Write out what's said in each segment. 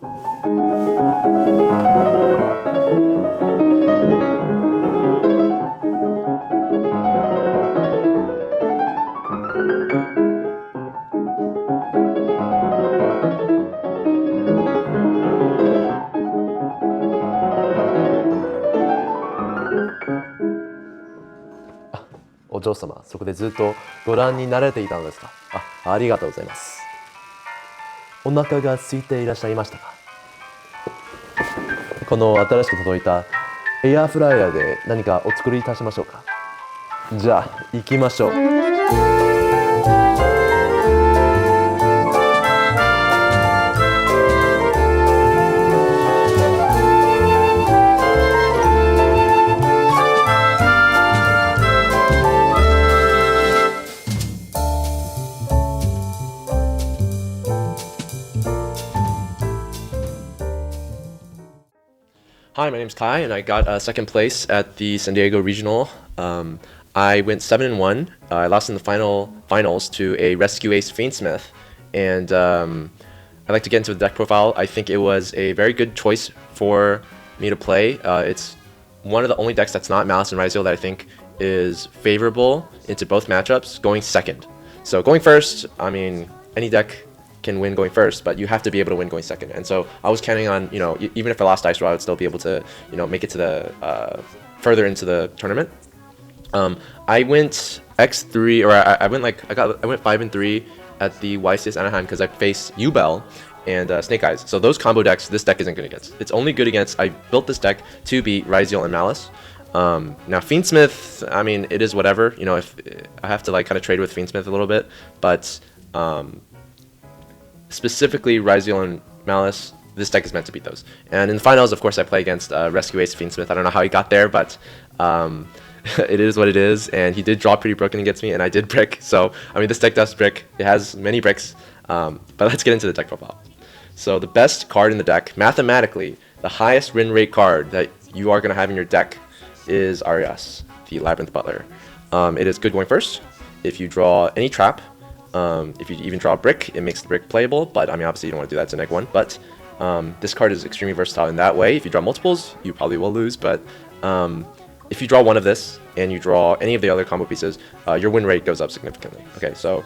お嬢様、そこでずっとご覧になられていたのですか。ありがとうございます。お腹が空いていらっしゃいましたか。この新しく届いたエアフライヤーで何かお作りいたしましょうか。じゃあ行きましょう。Hi, my name's Kai, and I got second place at the San Diego Regional. I went 7-1. I lost in the finals to a Rescue Ace Fiendsmith, and I'd like to get into the deck profile. I think it was a very good choice for me to play. It's one of the only decks that's not Malice and Ryzeal that I think is favorable into both matchups, going second. So going first, I mean, any deck can win going first, but you have to be able to win going second. And so I was counting on, even if I lost dice roll, I would still be able to, make it to the further into the tournament. I went X3, or I went 5-3 at the YCS Anaheim because I faced U-Bell and Snake Eyes. So those combo decks, this deck isn't good against. It's only good against. I built this deck to beat Ryzeal and Malice. Now Fiendsmith, I mean, it is whatever. If I have to kind of trade with Fiendsmith a little bit, but specifically Ryzeal and Malice, this deck is meant to beat those. And in the finals, of course, I play against Rescue Ace Fiendsmith. I don't know how he got there, but it is what it is. And he did draw pretty broken against me, and I did brick. So, I mean, this deck does brick. It has many bricks. But let's get into the deck profile. So the best card in the deck, mathematically, the highest win rate card that you are going to have in your deck is Arias, the Labrynth Butler. It is good going first. If you draw any trap, if you even draw a brick, it makes the brick playable, but I mean, obviously you don't want to do that to -1, but this card is extremely versatile in that way. If you draw multiples, you probably will lose, but if you draw one of this and you draw any of the other combo pieces, your win rate goes up significantly. Okay, so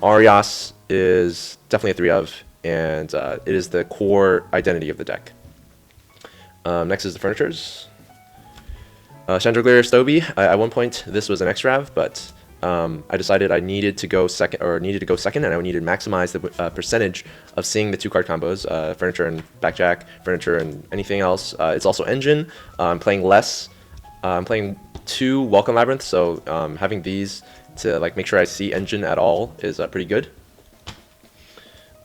Arias is definitely a 3 of, and it is the core identity of the deck. Next is the furnitures. Chandraglier Stoby. At one point, this was an X-Rav, but I decided I needed to go second, and I needed to maximize the percentage of seeing the 2-card combos, furniture and Backjack, furniture and anything else. It's also engine. I'm playing less. I'm playing 2 Welcome Labrynth, so having these to make sure I see engine at all is pretty good.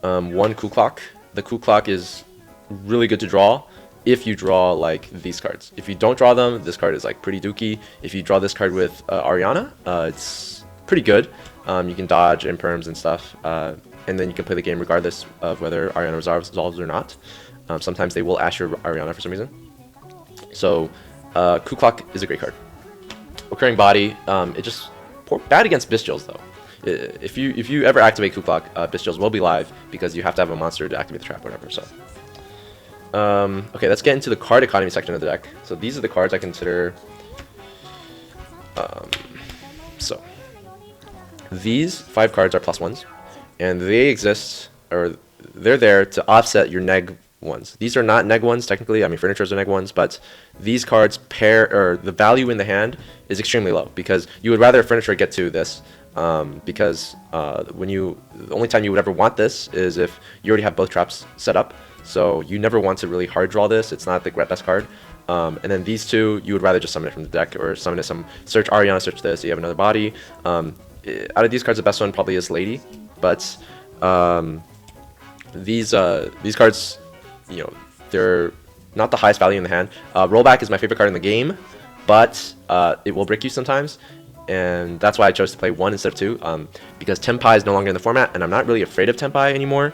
1 Coup Clock. The Coup Clock is really good to draw if you draw these cards. If you don't draw them, this card is pretty dookie. If you draw this card with Ariana, it's pretty good. You can dodge imperms and stuff, and then you can play the game regardless of whether Ariana resolves or not. Sometimes they will ash your Ariana for some reason. So Coup Clock is a great card. Recurring Body, it just bad against Bestials though. If you ever activate Coup Clock, Bestials will be live because you have to have a monster to activate the trap or whatever. So. Okay, let's get into the card economy section of the deck. So these are the cards I consider. So these 5 cards are +1s, and they exist, or they're there to offset your neg ones. These are not neg ones technically. I mean, furnitures are neg ones, but these cards the value in the hand is extremely low because you would rather furniture get to this. Because the only time you would ever want this is if you already have both traps set up. So you never want to really hard draw this. It's not the best card. And then these 2, you would rather just summon it from the deck or summon it search Ariana, search this, you have another body. Out of these cards, the best one probably is Lady. But these cards, they're not the highest value in the hand. Rollback is my favorite card in the game, but it will brick you sometimes. And that's why I chose to play 1 instead of 2, because Tenpai is no longer in the format, and I'm not really afraid of Tenpai anymore.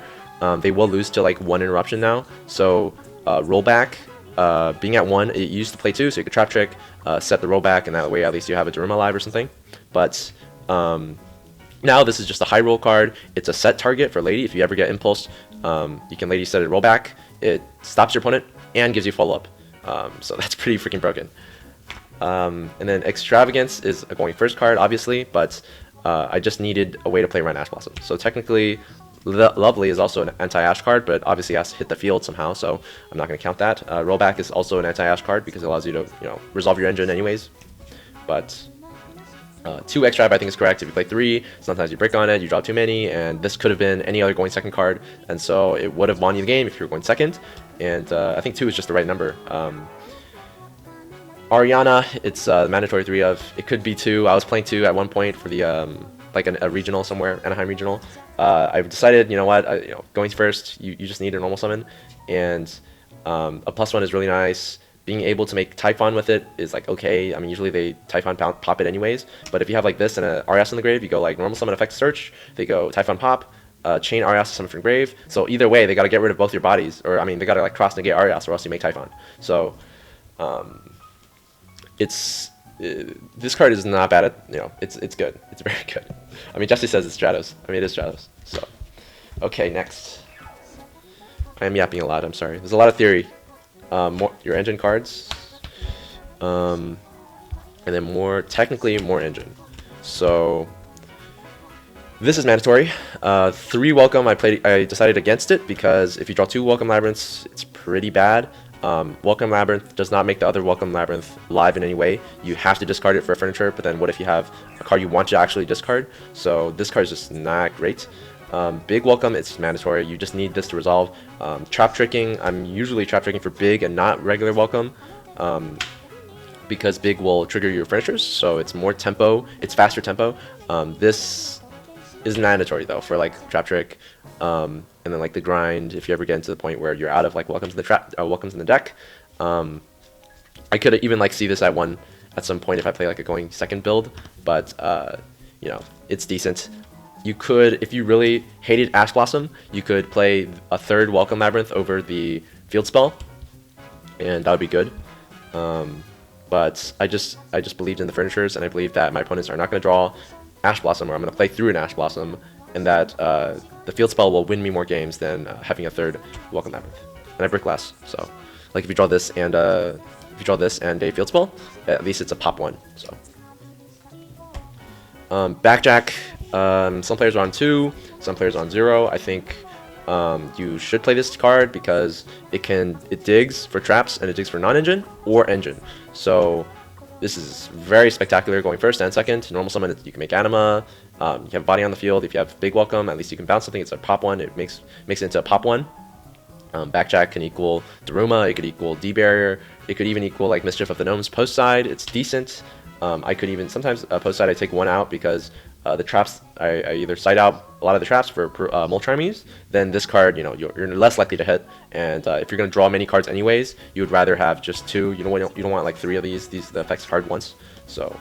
They will lose to 1 interruption now, so rollback, being at 1, it used to play 2, so you could trap trick, set the rollback, and that way at least you have a Daruma live or something. But now this is just a high roll card. It's a set target for Lady. If you ever get impulsed, You can Lady Set it rollback. It stops your opponent and gives you follow-up. So that's pretty freaking broken. And then Extravagance is a going first card, obviously, but I just needed a way to play around Ash Blossom. So technically, Lovely is also an anti-Ash card, but obviously has to hit the field somehow, so I'm not going to count that. Rollback is also an anti-Ash card because it allows you to, resolve your engine anyways. But 2 Extrav I think is correct. If you play 3, sometimes you break on it, you draw too many, and this could have been any other going second card, and so it would have won you the game if you were going second. And I think 2 is just the right number. Ariana, it's mandatory 3 of. It could be 2. I was playing 2 at one point for the like a regional somewhere, Anaheim regional. I've decided, you know what, going first, you just need a normal summon, and a +1 is really nice. Being able to make Typhon with it is like okay. I mean, usually they Typhon pop it anyways, but if you have like this and a Arias in the grave, you go like normal summon effect search, they go Typhon pop, chain Arias to summon from grave. So either way, they got to get rid of both your bodies, or I mean, they got to like cross negate Arias, or else you make Typhon. So this card is not bad at, it's good. It's very good. I mean, Jesse says it's Stratos. I mean, it is Stratos. So, okay, next. I am yapping a lot. I'm sorry. There's a lot of theory. More your engine cards, and then technically more engine. So this is mandatory. 3 Welcome. I decided against it because if you draw 2 Welcome Labyrinths, it's pretty bad. Welcome Labyrinth does not make the other Welcome Labyrinth live in any way. You have to discard it for furniture, but then what if you have a card you want to actually discard? So this card is just not great. Big Welcome, it's mandatory. You just need this to resolve. Trap Tricking, I'm usually Trap Tricking for Big and not regular Welcome, because Big will trigger your furnitures, so it's more tempo, it's faster tempo. This is mandatory though for like Trap Trick, and then like the grind if you ever get into the point where you're out of like welcomes in the deck. I could even like see this at some point if I play like a going second build, but it's decent. You could, if you really hated Ash Blossom, you could play a 3rd Welcome Labyrinth over the field spell, and that would be good. But I just believed in the furnitures, and I believe that my opponents are not going to draw Ash Blossom, or I'm going to play through an Ash Blossom, and that the field spell will win me more games than having a 3rd Welcome Labyrinth. And I brick less, so like if you draw this and a field spell, at least it's a pop 1. So Backjack. Some players are on 2, some players are on 0. I think you should play this card because it digs for traps and it digs for non-engine or engine. So this is very spectacular going first and second. Normal summon, you can make anima. You have body on the field. If you have big welcome, at least you can bounce something. It's a pop 1. It makes it into a pop 1. Backjack can equal Daruma. It could equal D-Barrier. It could even equal like Mischief of the Gnomes post side. It's decent. I could even sometimes post side I take 1 out because the traps, I either side out a lot of the traps for multi armies, then this card, you're less likely to hit. And if you're going to draw many cards anyways, you would rather have just 2. You don't want like 3 of these. The effects hard once. So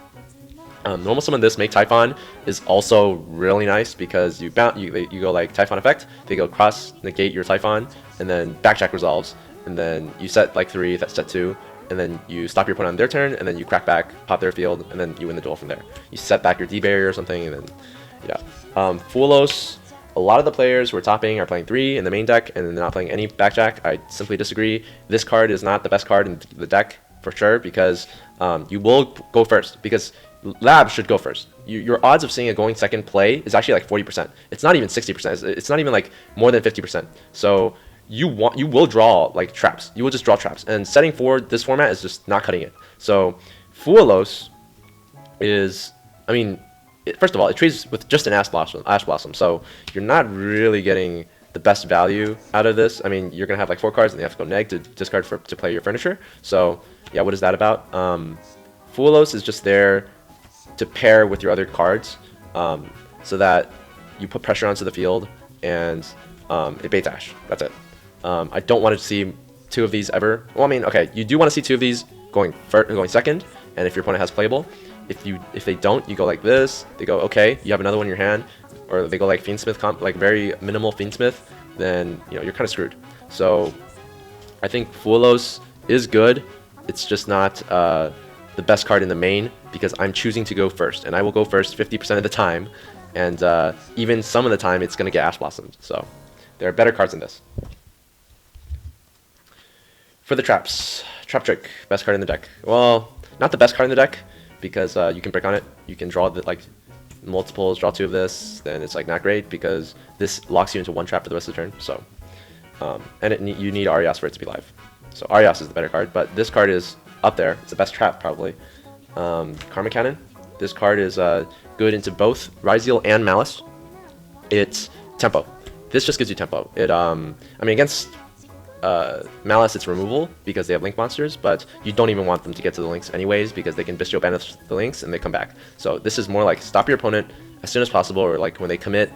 normal summon this, make Typhon is also really nice because you go like Typhon effect, they go cross negate your Typhon, and then Backjack resolves, and then you set like 3, that's set 2. And then you stop your opponent on their turn, and then you crack back, pop their field, and then you win the duel from there. You set back your D-Barrier or something, and then, yeah. Fulos, a lot of the players who are topping are playing 3 in the main deck, and they're not playing any Backjack. I simply disagree. This card is not the best card in the deck, for sure, because you will go first, because Lab should go first. Your odds of seeing a going second play is actually like 40%. It's not even 60%. It's not even like more than 50%. So you will draw like traps. You will just draw traps, and setting for this format is just not cutting it. So Fuelos is, I mean, first of all, it trades with just an Ash Blossom, so you're not really getting the best value out of this. I mean, you're gonna have like 4 cards, and you have to go neg to discard to play your furniture. So yeah, what is that about? Fuelos is just there to pair with your other cards, so that you put pressure onto the field, and it baits Ash. That's it. I don't want to see 2 of these ever. Well, I mean, okay, you do want to see 2 of these going second, and if your opponent has playable. If they don't, you go like this. They go, okay, you have another one in your hand, or they go like Fiendsmith, like very minimal Fiendsmith. Then you're kind of screwed. So I think Fuelos is good. It's just not the best card in the main because I'm choosing to go first, and I will go first 50% of the time, and even some of the time it's gonna get Ash Blossomed. So There are better cards than this. For the traps, Trap Trick, best card in the deck. Well, not the best card in the deck, because you can brick on it. You can draw the, like, multiples, draw 2 of this, then it's like not great because this locks you into 1 trap for the rest of the turn. So, and you need Arias for it to be live. So Arias is the better card, but this card is up there. It's the best trap probably. Karma Cannon. This card is good into both Ryzeal and Malice. It's tempo. This just gives you tempo. It I mean against Malice it's removal because they have link monsters, but you don't even want them to get to the links anyways because they can Bistro banish the links and they come back. So this is more like stop your opponent as soon as possible, or like when they commit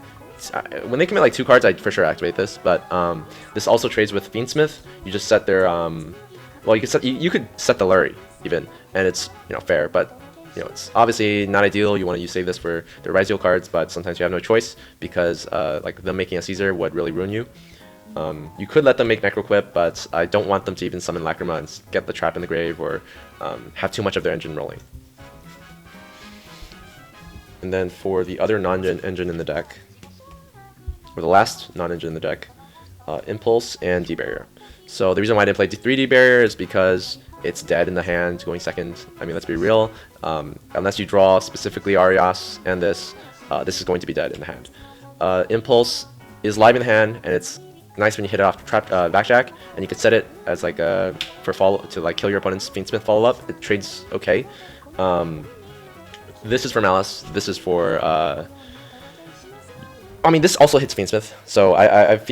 like 2 cards, I'd for sure activate this. But this also trades with Fiendsmith. You just set their well, you could set the Lurry even, and it's fair, but it's obviously not ideal. You want to save this for the Ryzeal cards, but sometimes you have no choice because like them making a Caesar would really ruin you. You could let them make Necroquip, but I don't want them to even summon Lacrima and get the trap in the grave or have too much of their engine rolling. And then for the other non-engine in the deck, or the last non-engine in the deck, Impulse and D-Barrier. So the reason why I didn't play 3 D-Barrier is because it's dead in the hand going second. I mean, let's be real. Unless you draw specifically Arias and this is going to be dead in the hand. Impulse is live in the hand, and it's nice when you hit it off Backjack, and you could set it as like for follow to like kill your opponent's Fiendsmith follow up. It trades okay. This is for Malice. This is for I mean, this also hits Fiendsmith. So I've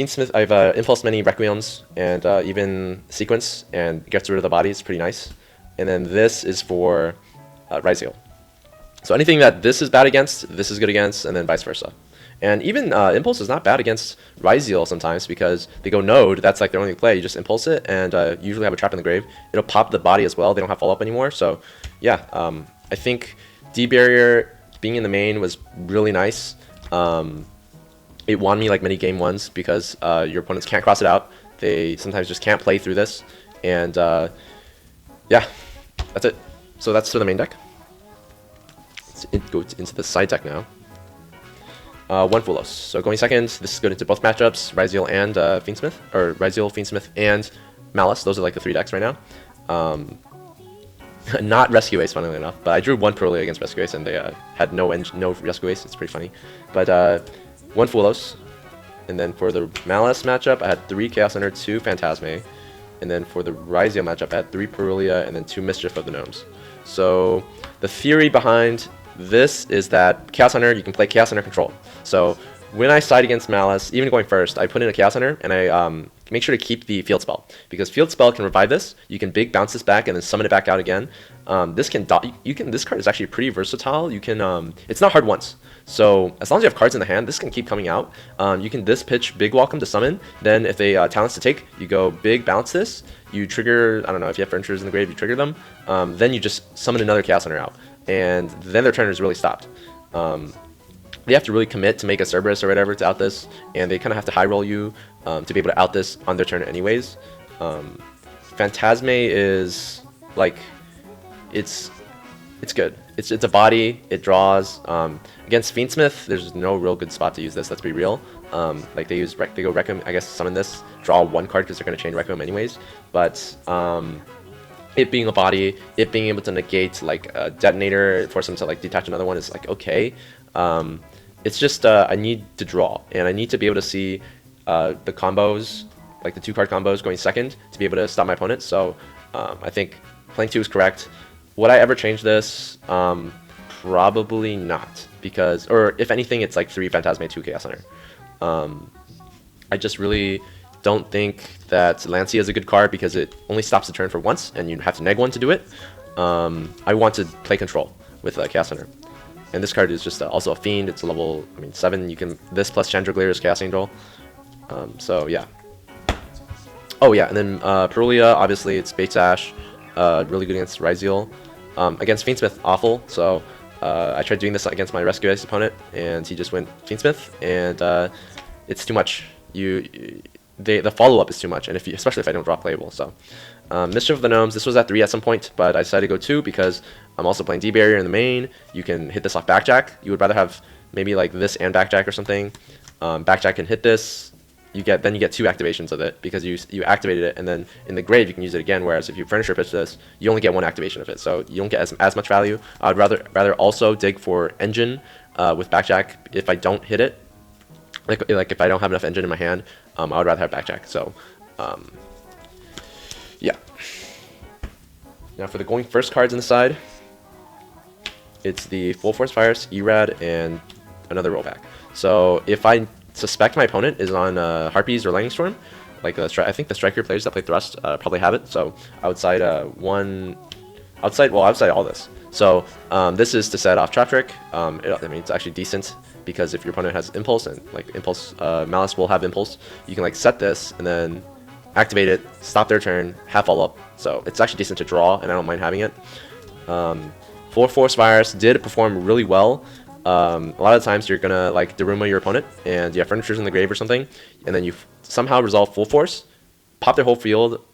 Impulsed many Requiems and even Sequence, and gets rid of the body. It's pretty nice. And then this is for Ryzeal. So anything that this is bad against, this is good against, and then vice versa. And even Impulse is not bad against Ryzeal sometimes because they go Node. That's like their only play. You just Impulse it, and usually have a trap in the grave. It'll pop the body as well. They don't have follow up anymore. So yeah, I think D-Barrier being in the main was really nice. It won me like many game ones because your opponents can't cross it out. They sometimes just can't play through this. And yeah, that's it. So that's for the main deck. Let's go into the side deck now. 1 Fulos. So going second, this is good into both matchups, Ryzeal and Fiendsmith, or Ryzeal, Fiendsmith, and Malice. Those are like the 3 decks right now. Not Rescue Ace, funnily enough, but I drew 1 Pearly against Rescue Ace, and they had no Rescue Ace. It's pretty funny. But 1 Fulos, and then for the Malice matchup, I had 3 Chaos Hunter, 2 Phantasme, and then for the Ryzeal matchup, I had 3 Perulia, and then 2 Mischief of the Gnomes. So the theory behind this is that Chaos Hunter, you can play Chaos Hunter control. So when I side against Malice, even going first, I put in a Chaos Hunter, and I make sure to keep the Field Spell, because Field Spell can revive this. You can big bounce this back and then summon it back out again. This card is actually pretty versatile. You can it's not hard once. So as long as you have cards in the hand, this can keep coming out. You can this pitch Big Welcome to summon. Then if they talents to take, you go big bounce this. You trigger, I don't know, if you have Furnitures in the grave, you trigger them. Then you just summon another Chaos Hunter out, and then their turn is really stopped. They have to really commit to make a Cerberus or whatever to out this, and they kind of have to high roll you to be able to out this on their turn anyways. Phantasme is like, it's good. It's a body, it draws. Against Fiendsmith, there's no real good spot to use this, let's be real. Like they go Requiem, I guess summon this, draw 1 card because they're going to chain Requiem anyways. But it being a body, it being able to negate like a detonator, force them to like detach another one is like okay. It's just I need to draw, and I need to be able to see the combos, like the 2-card combos going second, to be able to stop my opponent. So I think playing 2 is correct. Would I ever change this? Probably not, because, or if anything, it's like 3 Phantasme, 2 Chaos Hunter. I just really don't think that Lancia is a good card because it only stops the turn for once, and you have to neg 1 to do it. I want to play control with Chaos Hunter. And this card is just also a Fiend. It's a level, 7. You can, this plus Chandragleer is Chaos Angel. So yeah. Oh yeah, and then Perulia, obviously it's Bait Sash. Really good against Ryzeal. Against Fiendsmith, awful. So I tried doing this against my Rescue Ace opponent, and he just went Fiendsmith, and it's too much. The follow-up is too much, and especially if I don't draw playable. So Mischief of the Gnomes, this was at 3 at some point, but I decided to go 2 because I'm also playing D-Barrier in the main. You can hit this off Backjack. You would rather have maybe like this and Backjack or something. Backjack can hit this, you get 2 activations of it because you activated it, and then in the grave you can use it again. Whereas if you furniture pitch this, you only get 1 activation of it, so you don't get as much value. I'd rather also dig for engine with Backjack if I don't hit it. Like if I don't have enough engine in my hand, I would rather have Backjack. So yeah. Now for the going first cards on the side, it's the Full Force Virus, Erad, and another rollback. So if I suspect my opponent is on Harpies or Lightning Storm, like I think the striker players that play Thrust probably have it. So I would side I would side all this. So this is to set off Trap Trick. I mean, it's actually decent because if your opponent has Impulse, and like Impulse, Malice will have Impulse, you can like set this and then activate it, stop their turn, have follow up. So it's actually decent to draw, and I don't mind having it. Full Force Virus did perform really well. A lot of times you're gonna like Daruma your opponent, and you have furnitures in the grave or something, and then you somehow resolve Full Force, pop their whole field,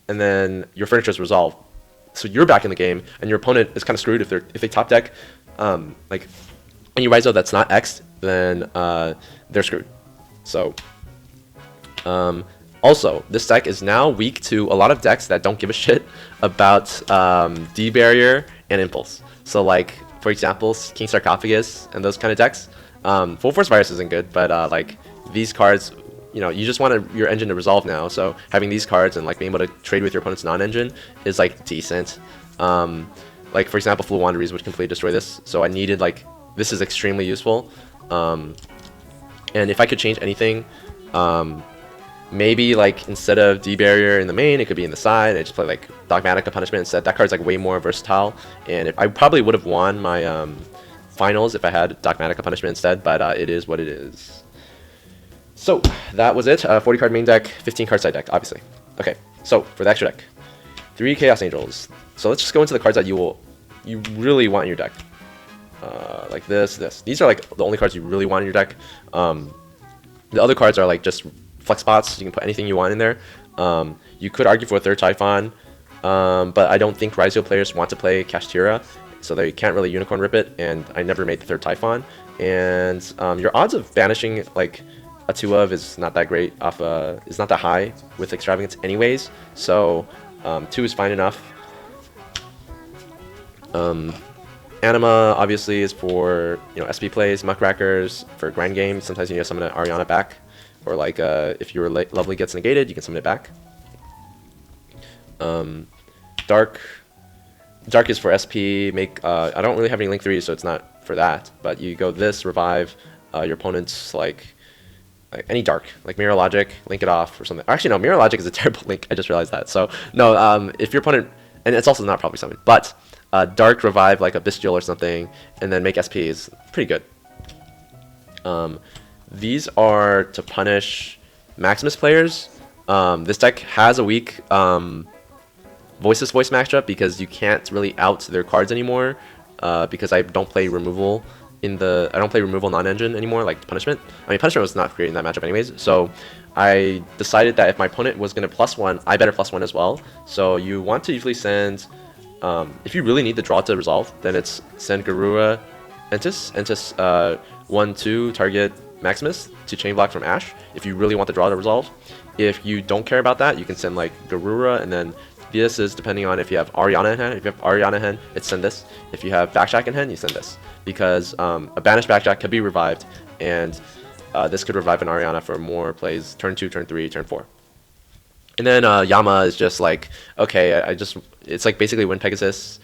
and then your furniture's resolved. So you're back in the game, and your opponent is kind of screwed if they top deck like any Raizo that's not X'd, then they're screwed. So also, this deck is now weak to a lot of decks that don't give a shit about D barrier and Impulse. So like, for example, King Sarcophagus and those kind of decks. Full Force Virus isn't good, but like these cards, you know, you just want your engine to resolve now. So having these cards and like being able to trade with your opponent's non-engine is like decent. Like for example, Flu Wanderers would completely destroy this. So I needed like, this is extremely useful. And if I could change anything, maybe like instead of D barrier in the main, it could be in the side. I just play like Dogmatica Punishment instead. That card's like way more versatile, and I probably would have won my finals if I had Dogmatica Punishment instead. But it is what it is. So that was it. 40 card main deck, 15 card side deck, obviously. Okay, so for the extra deck, 3 Chaos Angels. So let's just go into the cards that you really want in your deck. Like this. These are like the only cards you really want in your deck. The other cards are like just flex spots. You can put anything you want in there. You could argue for a third Typhon, but I don't think Raizo players want to play Kashtira, so they can't really Unicorn Rip it, and I never made the third Typhon. And your odds of banishing like a 2 of is not that great off is not that high with Extravagance anyways, so 2 is fine enough. Anima obviously is for, you know, SP plays, Muckrackers for grind game. Sometimes you need to summon an Ariana back, or like if your lovely gets negated, you can summon it back. Dark is for SP. I don't really have any Link 3, so it's not for that. But you go this, revive your opponent's like any Dark, like Mirror Logic, link it off or something. Actually, no, Mirror Logic is a terrible link. I just realized that. So no, if your opponent, and it's also not probably something, but Dark revive like a Bestial or something, and then make SP is pretty good. These are to punish Maximus players. This deck has a weak Voiceless Voice matchup because you can't really out their cards anymore, because I don't play removal non-engine anymore, like Punishment. I mean, Punishment was not great in that matchup anyways, so I decided that if my opponent was going to +1, I better +1 as well. So you want to usually send, if you really need the draw to resolve, then it's send Garura Entis 1/2 target Maximus to chain block from Ash if you really want the draw to resolve. If you don't care about that, you can send like Garura, and then this is depending on if you have Ariana in hand. If you have Ariana in hand, it's send this. If you have Backjack in hand, you send this, because a banished Backjack could be revived, and this could revive an Ariana for more plays turn 2, turn 3, turn 4. And then Yama is just like, okay, it's like basically Wind Pegasus.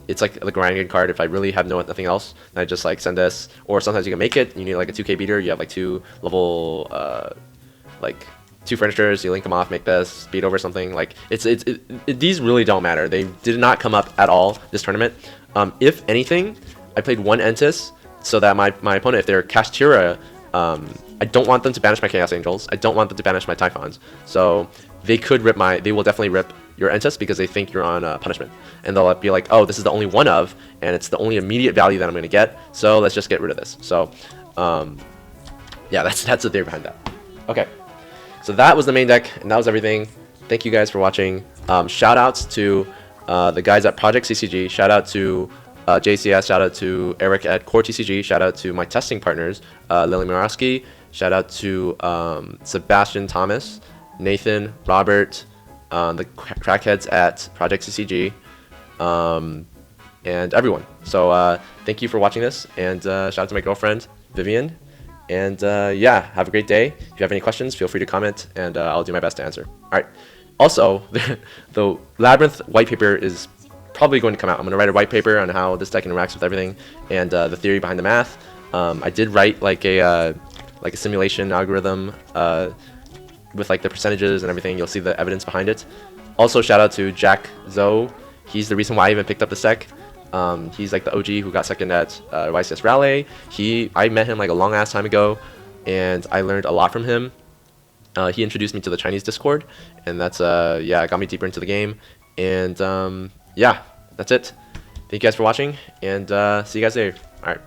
It's like the grinding card. If I really have nothing else, then I just like send this. Or sometimes you can make it. You need like a 2k beater. You have like 2 level, like 2 furnitures. You link them off, make this, beat over something. Like these really don't matter. They did not come up at all this tournament. If anything, I played 1 Entis so that my opponent, if they're Kashtira, I don't want them to banish my Chaos Angels. I don't want them to banish my Typhons. So they will definitely rip your Entis because they think you're on Punishment. And they'll be like, oh, this is the only one of, and it's the only immediate value that I'm going to get, so let's just get rid of this. So, yeah, that's the theory behind that. Okay, so that was the main deck, and that was everything. Thank you guys for watching. Shout outs to the guys at Project CCG. Shout out to JCS. Shout out to Eric at Core TCG. Shout out to my testing partners, Lily Murawski, Shout out to Sebastian Thomas, Nathan, Robert, the crackheads at Project CCG, and everyone. So thank you for watching this, and shout out to my girlfriend, Vivian. And yeah, have a great day. If you have any questions, feel free to comment, and I'll do my best to answer. All right. Also, the Labrynth white paper is probably going to come out. I'm going to write a white paper on how this deck interacts with everything, and the theory behind the math. I did write like a simulation algorithm with like the percentages and everything. You'll see the evidence behind it. Also, shout out to Jack Zoe. He's the reason why I even picked up this deck. He's like the OG who got second at YCS Raleigh. I met him like a long ass time ago, and I learned a lot from him. He introduced me to the Chinese Discord, and that's yeah, got me deeper into the game. And yeah, that's it. Thank you guys for watching, and see you guys later. All right.